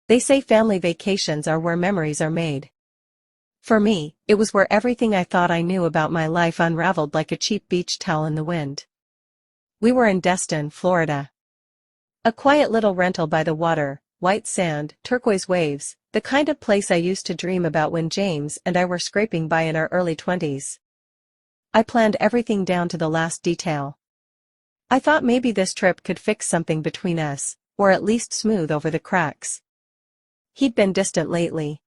They say family vacations are where memories are made. For me, it was where everything I thought I knew about my life unraveled like a cheap beach towel in the wind. We were in Destin, Florida. A quiet little rental by the water, white sand, turquoise waves, the kind of place I used to dream about when James and I were scraping by in our early 20s. I planned everything down to the last detail. I thought maybe this trip could fix something between us, or at least smooth over the cracks. He'd been distant lately.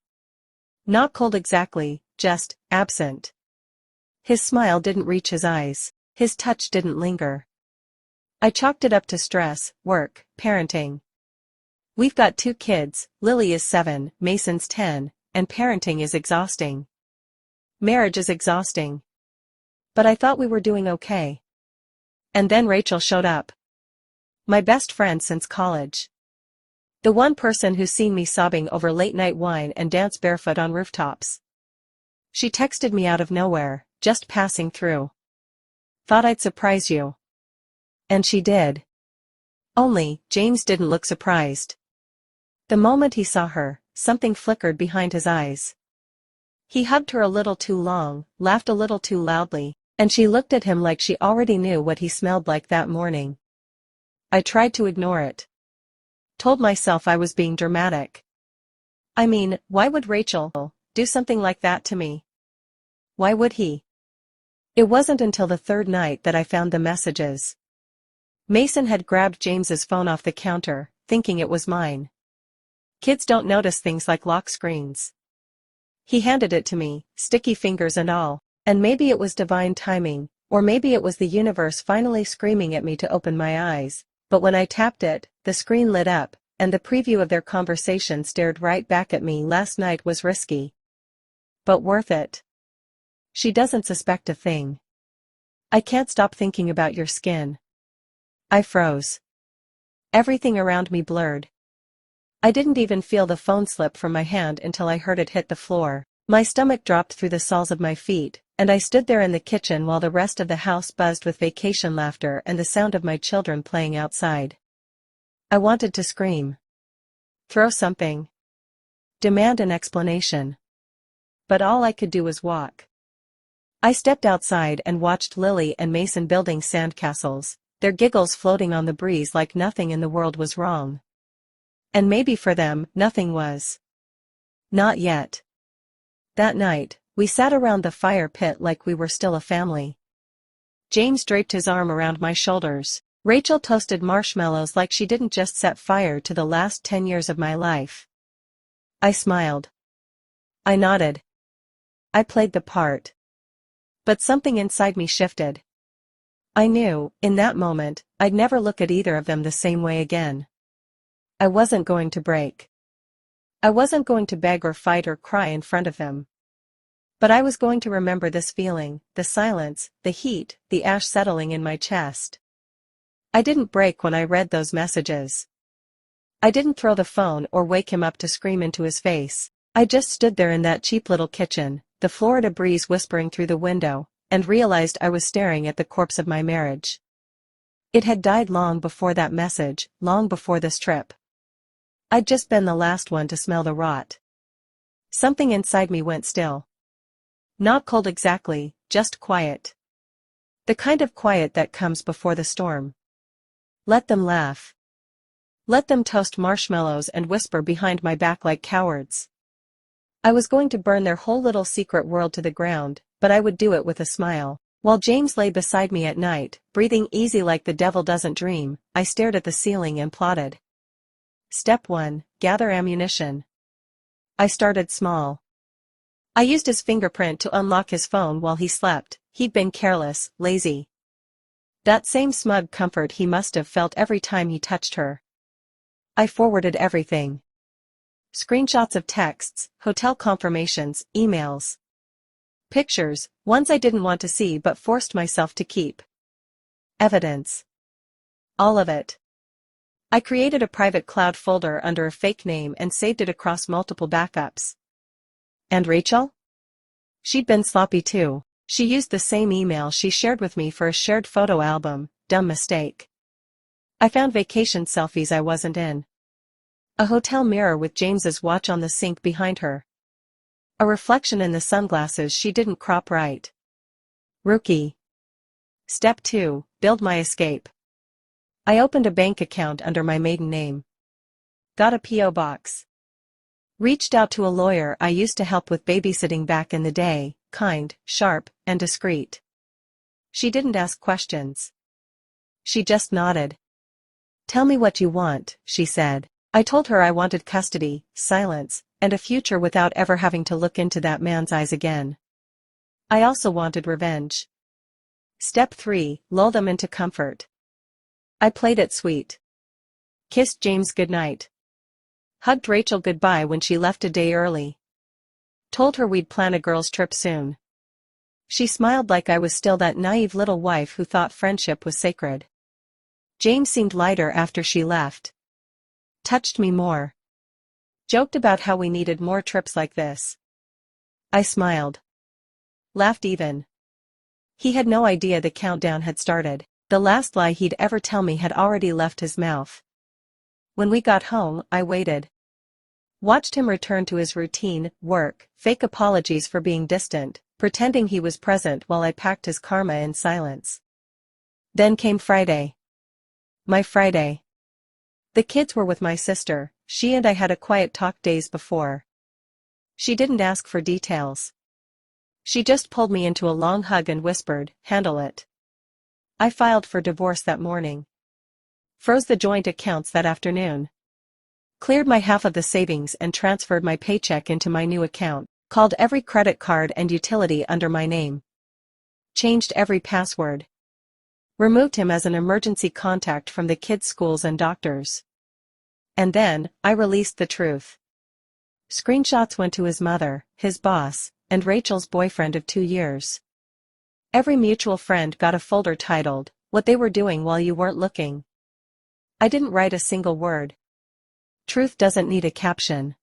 Not cold exactly, just absent. His smile didn't reach his eyes, his touch didn't linger. I chalked it up to stress, work, parenting. We've got 2 kids, Lily is 7, Mason's 10, and parenting is exhausting. Marriage is exhausting. But I thought we were doing okay. And then Rachel showed up. My best friend since college. The one person who's seen me sobbing over late-night wine and dance barefoot on rooftops. She texted me out of nowhere, just passing through. Thought I'd surprise you. And she did. Only, James didn't look surprised. The moment he saw her, something flickered behind his eyes. He hugged her a little too long, laughed a little too loudly, and she looked at him like she already knew what he smelled like that morning. I tried to ignore it. Told myself I was being dramatic. I mean, why would Rachel do something like that to me? Why would he? It wasn't until the 3rd night that I found the messages. Mason had grabbed James's phone off the counter, thinking it was mine. Kids don't notice things like lock screens. He handed it to me, sticky fingers and all, and maybe it was divine timing, or maybe it was the universe finally screaming at me to open my eyes, but when I tapped it, the screen lit up, and the preview of their conversation stared right back at me. Last night was risky. But worth it. She doesn't suspect a thing. I can't stop thinking about your skin. I froze. Everything around me blurred. I didn't even feel the phone slip from my hand until I heard it hit the floor. My stomach dropped through the soles of my feet, and I stood there in the kitchen while the rest of the house buzzed with vacation laughter and the sound of my children playing outside. I wanted to scream. Throw something. Demand an explanation. But all I could do was walk. I stepped outside and watched Lily and Mason building sandcastles, their giggles floating on the breeze like nothing in the world was wrong. And maybe for them, nothing was. Not yet. That night, we sat around the fire pit like we were still a family. James draped his arm around my shoulders. Rachel toasted marshmallows like she didn't just set fire to the last 10 years of my life. I smiled. I nodded. I played the part. But something inside me shifted. I knew, in that moment, I'd never look at either of them the same way again. I wasn't going to break. I wasn't going to beg or fight or cry in front of them. But I was going to remember this feeling, the silence, the heat, the ash settling in my chest. I didn't break when I read those messages. I didn't throw the phone or wake him up to scream into his face. I just stood there in that cheap little kitchen, the Florida breeze whispering through the window, and realized I was staring at the corpse of my marriage. It had died long before that message, long before this trip. I'd just been the last one to smell the rot. Something inside me went still. Not cold exactly, just quiet. The kind of quiet that comes before the storm. Let them laugh. Let them toast marshmallows and whisper behind my back like cowards. I was going to burn their whole little secret world to the ground, but I would do it with a smile. While James lay beside me at night, breathing easy like the devil doesn't dream, I stared at the ceiling and plotted. Step 1, gather ammunition. I started small. I used his fingerprint to unlock his phone while he slept. He'd been careless, lazy. That same smug comfort he must have felt every time he touched her. I forwarded everything. Screenshots of texts, hotel confirmations, emails. Pictures, ones I didn't want to see but forced myself to keep. Evidence. All of it. I created a private cloud folder under a fake name and saved it across multiple backups. And Rachel? She'd been sloppy too. She used the same email she shared with me for a shared photo album. Dumb mistake. I found vacation selfies I wasn't in. A hotel mirror with James's watch on the sink behind her. A reflection in the sunglasses she didn't crop right. Rookie. Step 2, build my escape. I opened a bank account under my maiden name. Got a P.O. box. Reached out to a lawyer I used to help with babysitting back in the day, kind, sharp, and discreet. She didn't ask questions. She just nodded. Tell me what you want, she said. I told her I wanted custody, silence, and a future without ever having to look into that man's eyes again. I also wanted revenge. Step 3, lull them into comfort. I played it sweet. Kissed James goodnight. Hugged Rachel goodbye when she left a day early. Told her we'd plan a girls' trip soon. She smiled like I was still that naive little wife who thought friendship was sacred. James seemed lighter after she left. Touched me more. Joked about how we needed more trips like this. I smiled. Laughed even. He had no idea the countdown had started. The last lie he'd ever tell me had already left his mouth. When we got home, I waited. Watched him return to his routine, work, fake apologies for being distant, pretending he was present while I packed his karma in silence. Then came Friday. My Friday. The kids were with my sister. She and I had a quiet talk days before. She didn't ask for details. She just pulled me into a long hug and whispered, "Handle it." I filed for divorce that morning. Froze the joint accounts that afternoon. Cleared my half of the savings and transferred my paycheck into my new account. Called every credit card and utility under my name. Changed every password. Removed him as an emergency contact from the kids' schools and doctors. And then, I released the truth. Screenshots went to his mother, his boss, and Rachel's boyfriend of 2 years. Every mutual friend got a folder titled, "What They Were Doing While You Weren't Looking." I didn't write a single word. Truth doesn't need a caption.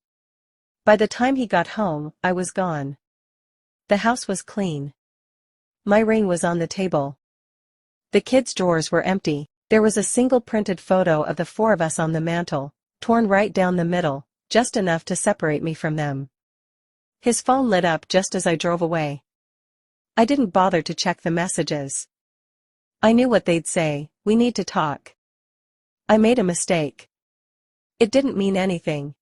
By the time he got home, I was gone. The house was clean. My ring was on the table. The kids' drawers were empty. There was a single printed photo of the 4 of us on the mantel, torn right down the middle, just enough to separate me from them. His phone lit up just as I drove away. I didn't bother to check the messages. I knew what they'd say, "We need to talk." I made a mistake. It didn't mean anything.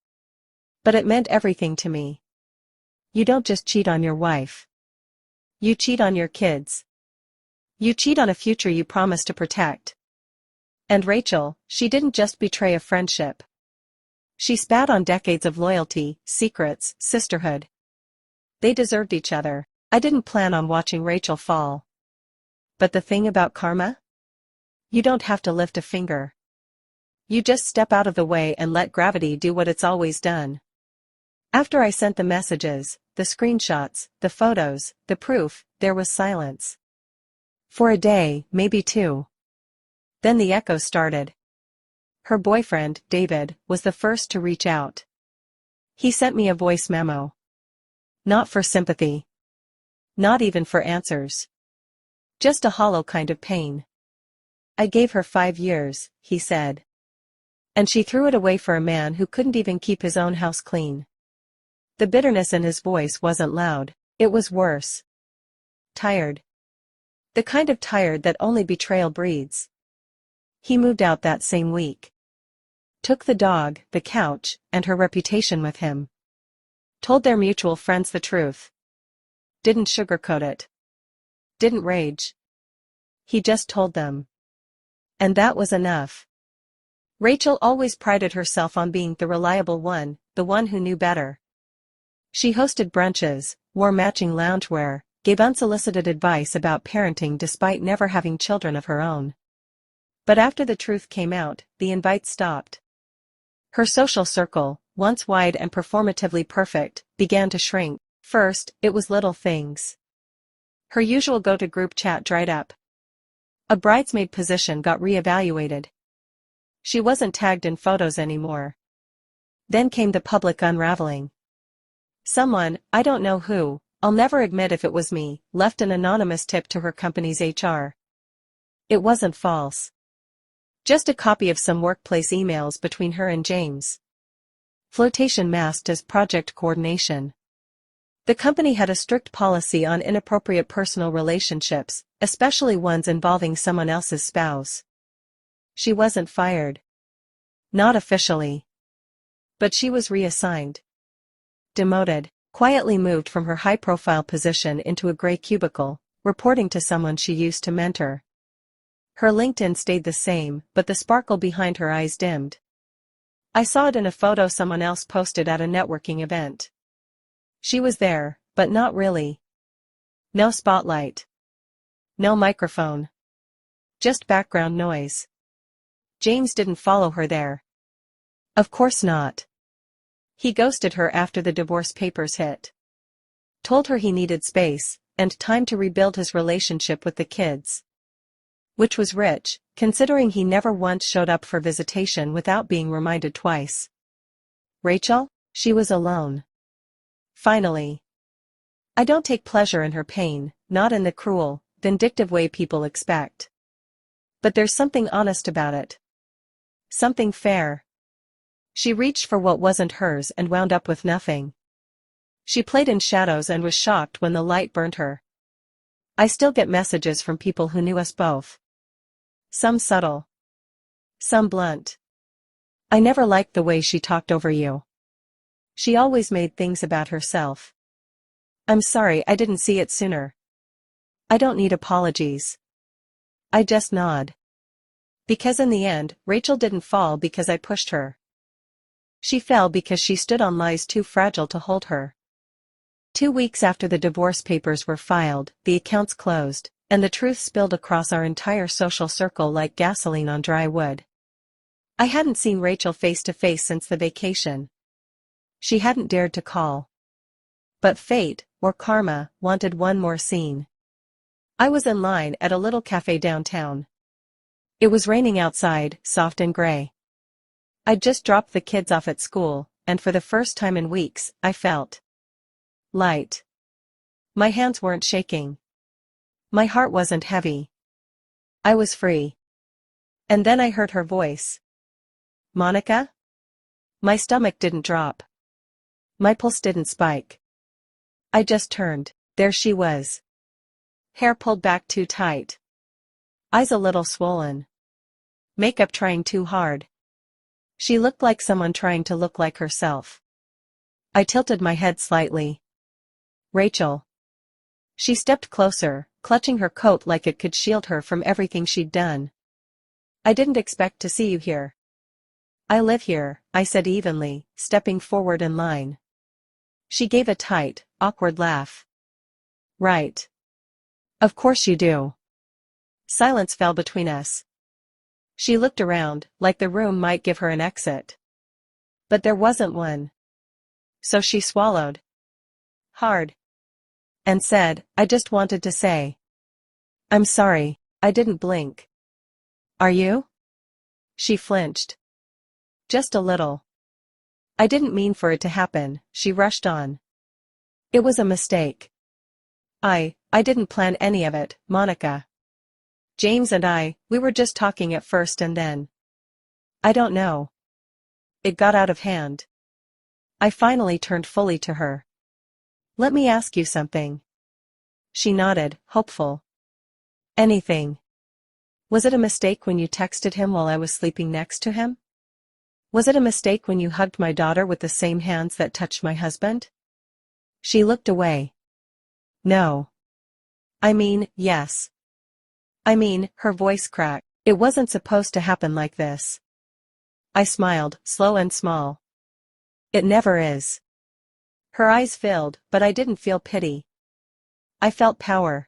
But it meant everything to me. You don't just cheat on your wife. You cheat on your kids. You cheat on a future you promised to protect. And Rachel, she didn't just betray a friendship. She spat on decades of loyalty, secrets, sisterhood. They deserved each other. I didn't plan on watching Rachel fall. But the thing about karma? You don't have to lift a finger. You just step out of the way and let gravity do what it's always done. After I sent the messages, the screenshots, the photos, the proof, there was silence. For a day, maybe 2. Then the echo started. Her boyfriend, David, was the first to reach out. He sent me a voice memo. Not for sympathy. Not even for answers. Just a hollow kind of pain. I gave her 5 years, he said. And she threw it away for a man who couldn't even keep his own house clean. The bitterness in his voice wasn't loud, it was worse. Tired. The kind of tired that only betrayal breeds. He moved out that same week. Took the dog, the couch, and her reputation with him. Told their mutual friends the truth. Didn't sugarcoat it. Didn't rage. He just told them. And that was enough. Rachel always prided herself on being the reliable one, the one who knew better. She hosted brunches, wore matching loungewear, gave unsolicited advice about parenting despite never having children of her own. But after the truth came out, the invites stopped. Her social circle, once wide and performatively perfect, began to shrink. First, it was little things. Her usual go-to group chat dried up. A bridesmaid position got re-evaluated. She wasn't tagged in photos anymore. Then came the public unraveling. Someone, I don't know who, I'll never admit if it was me, left an anonymous tip to her company's HR. It wasn't false. Just a copy of some workplace emails between her and James. Flotation masked as project coordination. The company had a strict policy on inappropriate personal relationships, especially ones involving someone else's spouse. She wasn't fired. Not officially. But she was reassigned. Demoted, quietly moved from her high-profile position into a gray cubicle, reporting to someone she used to mentor. Her LinkedIn stayed the same, but the sparkle behind her eyes dimmed. I saw it in a photo someone else posted at a networking event. She was there, but not really. No spotlight. No microphone. Just background noise. James didn't follow her there. Of course not. He ghosted her after the divorce papers hit. Told her he needed space, and time to rebuild his relationship with the kids. Which was rich, considering he never once showed up for visitation without being reminded twice. Rachel? She was alone. Finally. I don't take pleasure in her pain, not in the cruel, vindictive way people expect. But there's something honest about it. Something fair. She reached for what wasn't hers and wound up with nothing. She played in shadows and was shocked when the light burned her. I still get messages from people who knew us both. Some subtle. Some blunt. I never liked the way she talked over you. She always made things about herself. I'm sorry I didn't see it sooner. I don't need apologies. I just nod. Because in the end, Rachel didn't fall because I pushed her. She fell because she stood on lies too fragile to hold her. 2 weeks after the divorce papers were filed, the accounts closed, and the truth spilled across our entire social circle like gasoline on dry wood. I hadn't seen Rachel face to face since the vacation. She hadn't dared to call. But fate, or karma, wanted one more scene. I was in line at a little cafe downtown. It was raining outside, soft and gray. I'd just dropped the kids off at school, and for the first time in weeks, I felt light. My hands weren't shaking. My heart wasn't heavy. I was free. And then I heard her voice. Monica? My stomach didn't drop. My pulse didn't spike. I just turned. There she was. Hair pulled back too tight. Eyes a little swollen. Makeup trying too hard. She looked like someone trying to look like herself. I tilted my head slightly. Rachel. She stepped closer, clutching her coat like it could shield her from everything she'd done. I didn't expect to see you here. I live here, I said evenly, stepping forward in line. She gave a tight, awkward laugh. Right. Of course you do. Silence fell between us. She looked around, like the room might give her an exit. But there wasn't one. So she swallowed. Hard. And said, I just wanted to say. I'm sorry, I didn't blink. Are you? She flinched. Just a little. I didn't mean for it to happen, she rushed on. It was a mistake. I didn't plan any of it, Monica. James and we were just talking at first and then. I don't know. It got out of hand. I finally turned fully to her. Let me ask you something. She nodded, hopeful. Anything. Was it a mistake when you texted him while I was sleeping next to him? Was it a mistake when you hugged my daughter with the same hands that touched my husband? She looked away. No. I mean, yes. I mean, her voice cracked. It wasn't supposed to happen like this. I smiled, slow and small. It never is. Her eyes filled, but I didn't feel pity. I felt power.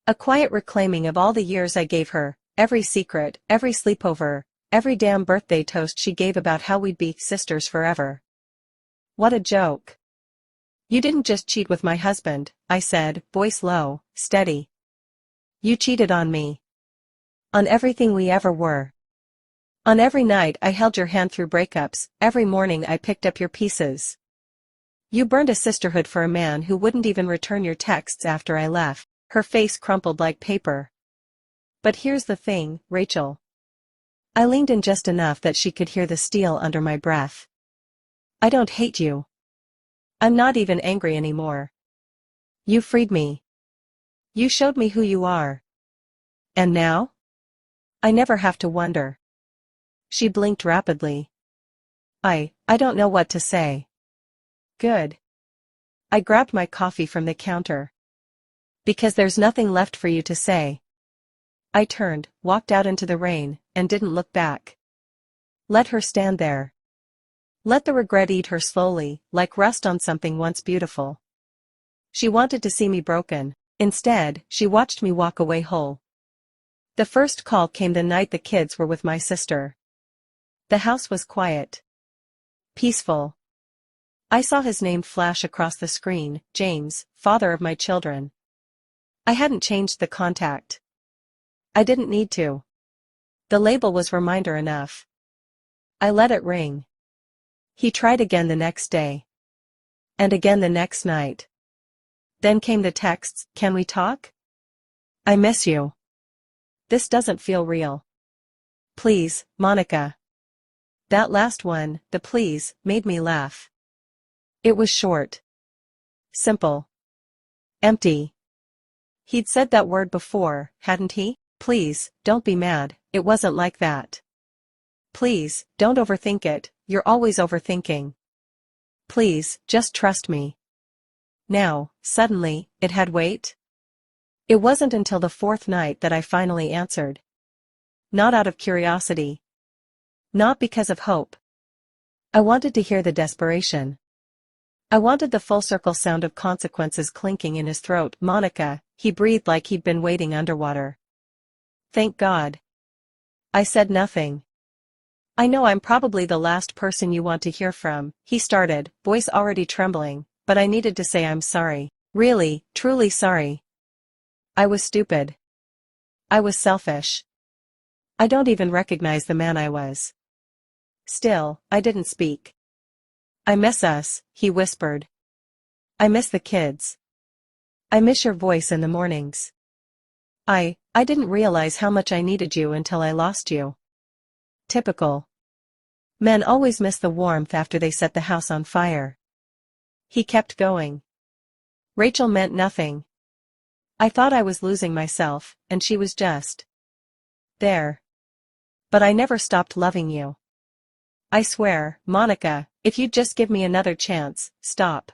A quiet reclaiming of all the years I gave her, every secret, every sleepover, every damn birthday toast she gave about how we'd be sisters forever. What a joke. You didn't just cheat with my husband, I said, voice low, steady. You cheated on me. On everything we ever were. On every night I held your hand through breakups, every morning I picked up your pieces. You burned a sisterhood for a man who wouldn't even return your texts after I left. Her face crumpled like paper. But here's the thing, Rachel. I leaned in just enough that she could hear the steel under my breath. I don't hate you. I'm not even angry anymore. You freed me. You showed me who you are. And now? I never have to wonder. She blinked rapidly. I don't know what to say. Good. I grabbed my coffee from the counter. Because there's nothing left for you to say. I turned, walked out into the rain, and didn't look back. Let her stand there. Let the regret eat her slowly, like rust on something once beautiful. She wanted to see me broken. Instead, she watched me walk away whole. The first call came the night the kids were with my sister. The house was quiet. Peaceful. I saw his name flash across the screen, James, father of my children. I hadn't changed the contact. I didn't need to. The label was reminder enough. I let it ring. He tried again the next day. And again the next night. Then came the texts, "Can we talk? I miss you. This doesn't feel real. Please, Monica." That last one, the please, made me laugh. It was short. Simple. Empty. He'd said that word before, hadn't he? Please, don't be mad, it wasn't like that. Please, don't overthink it, you're always overthinking. Please, just trust me. Now, suddenly, it had weight? It wasn't until the fourth night that I finally answered. Not out of curiosity. Not because of hope. I wanted to hear the desperation. I wanted the full circle sound of consequences clinking in his throat. "Monica," he breathed like he'd been waiting underwater. "Thank God." I said nothing. "I know I'm probably the last person you want to hear from," he started, voice already trembling, "but I needed to say I'm sorry. Really, truly sorry. I was stupid. I was selfish. I don't even recognize the man I was." Still, I didn't speak. "I miss us," he whispered. "I miss the kids. I miss your voice in the mornings. I didn't realize how much I needed you until I lost you." Typical. Men always miss the warmth after they set the house on fire. He kept going. Rachel meant nothing. I thought I was losing myself, and she was just there. But I never stopped loving you. I swear, Monica, if you'd just give me another chance, stop.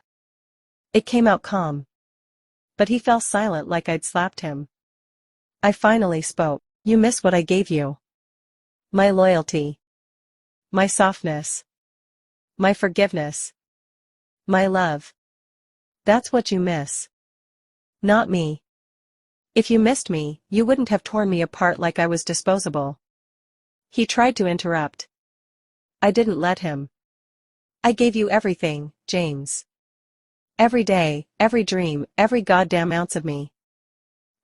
It came out calm. But he fell silent like I'd slapped him. I finally spoke. "You miss what I gave you. My loyalty. My softness. My forgiveness. My love. That's what you miss. Not me. If you missed me, you wouldn't have torn me apart like I was disposable." He tried to interrupt. I didn't let him. "I gave you everything, James. Every day, every dream, every goddamn ounce of me.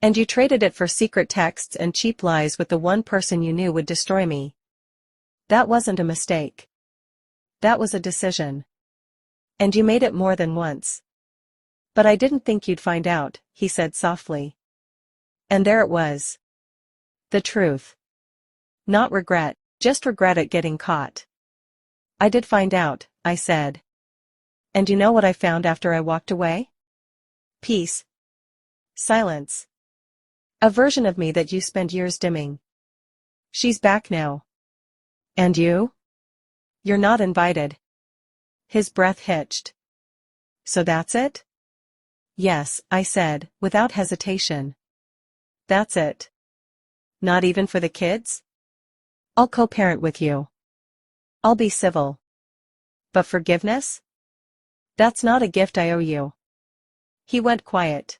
And you traded it for secret texts and cheap lies with the one person you knew would destroy me. That wasn't a mistake. That was a decision. And you made it more than once. But I didn't think you'd find out," he said softly. And there it was. The truth. Not regret, just regret at getting caught. "I did find out," I said. "And you know what I found after I walked away? Peace. Silence. A version of me that you spent years dimming. She's back now. And you? You're not invited." His breath hitched. "So that's it?" "Yes," I said, without hesitation. "That's it. Not even for the kids? I'll co-parent with you. I'll be civil. But forgiveness? That's not a gift I owe you." He went quiet.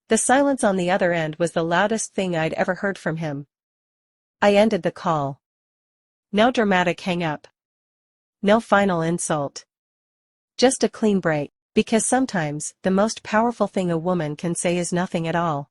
The silence on the other end was the loudest thing I'd ever heard from him. I ended the call. No dramatic hang-up. No final insult. Just a clean break, because sometimes the most powerful thing a woman can say is nothing at all.